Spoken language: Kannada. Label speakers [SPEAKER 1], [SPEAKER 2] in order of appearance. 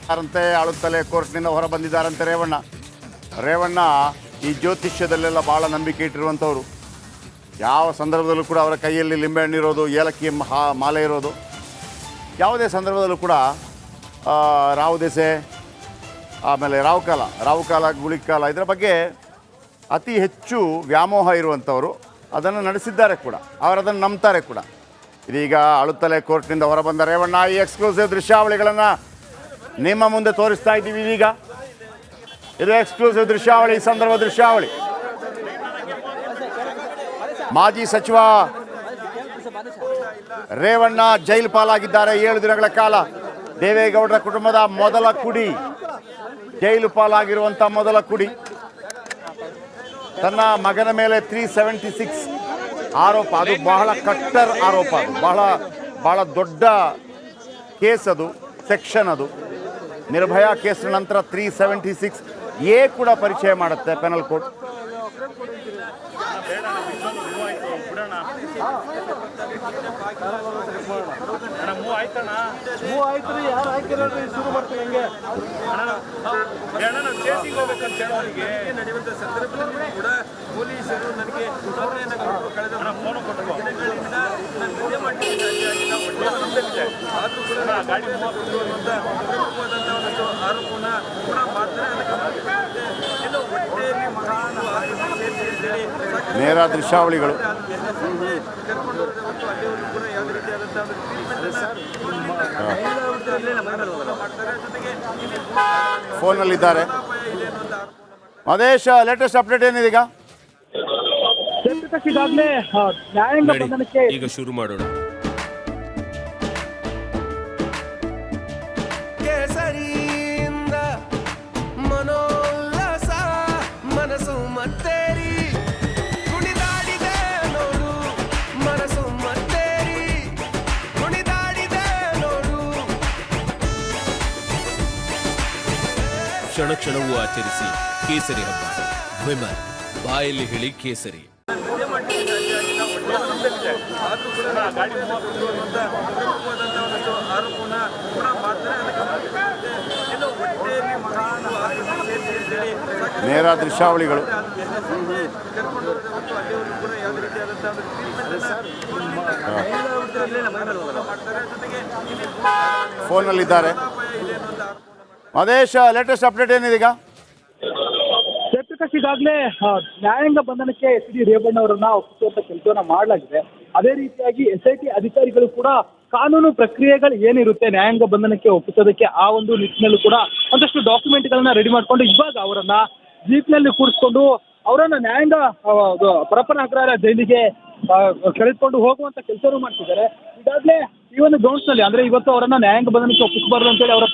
[SPEAKER 1] ಯಾರಂತೆ ಆಳುತ್ತಲೇ ಕೋರ್ಟ್ನಿಂದ ಹೊರ ಬಂದಿದ್ದಾರಂತೆ ರೇವಣ್ಣ ಈ ಜ್ಯೋತಿಷ್ಯದಲ್ಲೆಲ್ಲ ಭಾಳ ನಂಬಿಕೆ ಇಟ್ಟಿರುವಂಥವ್ರು. ಯಾವ ಸಂದರ್ಭದಲ್ಲೂ ಕೂಡ ಅವರ ಕೈಯಲ್ಲಿ ಲಿಂಬೆಹಣ್ಣು ಇರೋದು, ಏಲಕ್ಕಿ ಮಾಲೆ ಇರೋದು, ಯಾವುದೇ ಸಂದರ್ಭದಲ್ಲೂ ಕೂಡ ರಾವು ದೆಸೆ, ಆಮೇಲೆ ರಾವುಕಾಲ ಗುಳಿಕಾಲ ಇದರ ಬಗ್ಗೆ ಅತಿ ಹೆಚ್ಚು ವ್ಯಾಮೋಹ ಇರುವಂಥವರು. ಅದನ್ನು ನಡೆಸಿದ್ದಾರೆ ಕೂಡ, ಅವರದನ್ನು ನಂಬ್ತಾರೆ ಕೂಡ. ಇದೀಗ ಅಳುತ್ತಲೇ ಕೋರ್ಟ್ನಿಂದ ಹೊರಬಂದ ರೇವಣ್ಣ ಈ ಎಕ್ಸ್ಕ್ಲೂಸಿವ್ ದೃಶ್ಯಾವಳಿಗಳನ್ನು ನಿಮ್ಮ ಮುಂದೆ ತೋರಿಸ್ತಾ ಇದ್ದೀವಿ. ಇದೀಗ ಇದು ಎಕ್ಸ್ಕ್ಲೂಸಿವ್ ದೃಶ್ಯಾವಳಿ, ಈ ಸಂದರ್ಭ ದೃಶ್ಯಾವಳಿ. ಮಾಜಿ ಸಚಿವ ರೇವಣ್ಣ ಜೈಲು ಪಾಲಾಗಿದ್ದಾರೆ 7 ದಿನಗಳ ಕಾಲ. ದೇವೇಗೌಡರ ಕುಟುಂಬದ ಮೊದಲ ಕುಡಿ, ಜೈಲು ಪಾಲಾಗಿರುವಂಥ ಮೊದಲ ಕುಡಿ. ತನ್ನ ಮಗನ ಮೇಲೆ 376 ಆರೋಪ, ಅದು ಬಹಳ ಕಟ್ಟರ್ ಆರೋಪ, ಅದು ಬಹಳ ದೊಡ್ಡ ಕೇಸ್, ಅದು ಸೆಕ್ಷನ್, ಅದು ನಿರ್ಭಯ ಕೇಸ್ನ ನಂತರ 376 ಎ ಕೂಡ ಪರಿಚಯ ಮಾಡುತ್ತೆ ಪೆನಲ್ ಕೋರ್ಟ್. ನೇರ ದೃಶ್ಯಾವಳಿಗಳು. ಫೋನ್ನಲ್ಲಿದ್ದಾರೆ ಮಹೇಶ್. ಲೇಟೆಸ್ಟ್ ಅಪ್ಡೇಟ್ ಏನಿದೀಗ?
[SPEAKER 2] ಈಗ ಶುರು ಮಾಡೋಣ. ಮನೋಲ್ಲಾಸ ಮನಸ್ಸು ಮತ್ತೇರಿ ಕುಣಿದಾಡಿದೆ ನೋಡು, ಮನಸ್ಸು ಮತ್ತೇರಿ ಕುಣಿದಾಡಿದೆ ನೋಡು. ಕ್ಷಣ ಕ್ಷಣವೂ ಆಚರಿಸಿ ಕೇಸರಿ ಹಬ್ಬ. ವಿಮಲ್ ಬಾಯಲ್ಲಿ ಹೇಳಿ ಕೇಸರಿ.
[SPEAKER 1] ನೇರ ದೃಶ್ಯಾವಳಿಗಳು. ಫೋನ್ನಲ್ಲಿದ್ದಾರೆ ಮಹೇಶ್. ಲೇಟೆಸ್ಟ್ ಅಪ್ಡೇಟ್ ಏನಿದೀಗ?
[SPEAKER 3] ಈಗಾಗಲೇ ನ್ಯಾಯಾಂಗ ಬಂಧನಕ್ಕೆ ಎಚ್ ಡಿ ರೇವಣ್ಣ ಅವರನ್ನ ಒಪ್ಪಿಸುವಂತ ಕೆಲಸವನ್ನ ಮಾಡಲಾಗಿದೆ. ಅದೇ ರೀತಿಯಾಗಿ SIT ಅಧಿಕಾರಿಗಳು ಕೂಡ ಕಾನೂನು ಪ್ರಕ್ರಿಯೆಗಳು ಏನಿರುತ್ತೆ ನ್ಯಾಯಾಂಗ ಬಂಧನಕ್ಕೆ ಒಪ್ಪಿಸೋದಕ್ಕೆ ಆ ಒಂದು ನಿಟ್ಟಿನಲ್ಲೂ ಕೂಡ ಒಂದಷ್ಟು ಡಾಕ್ಯುಮೆಂಟ್ಗಳನ್ನ ರೆಡಿ ಮಾಡ್ಕೊಂಡು ಇವಾಗ ಅವರನ್ನ ಜೀಪ್ನಲ್ಲಿ ಕೂರಿಸ್ಕೊಂಡು ಅವರನ್ನ ನ್ಯಾಯಾಂಗ ಪರಪ್ಪನ ಅಗ್ರಹಾರ ಜೈಲಿಗೆ ಕರೆದುಕೊಂಡು ಹೋಗುವಂತ ಕೆಲಸವನ್ನು ಮಾಡ್ತಿದ್ದಾರೆ. ಈಗಾಗಲೇ ಈ ಒಂದು ಗ್ರೌಂಡ್ಸ್ ನಲ್ಲಿ ಅಂದ್ರೆ ಇವತ್ತು ಅವರನ್ನ ನ್ಯಾಯಾಂಗ ಬಂಧನಕ್ಕೆ ಒಪ್ಪಿಸಬಾರದು ಅಂತೇಳಿ ಅವರ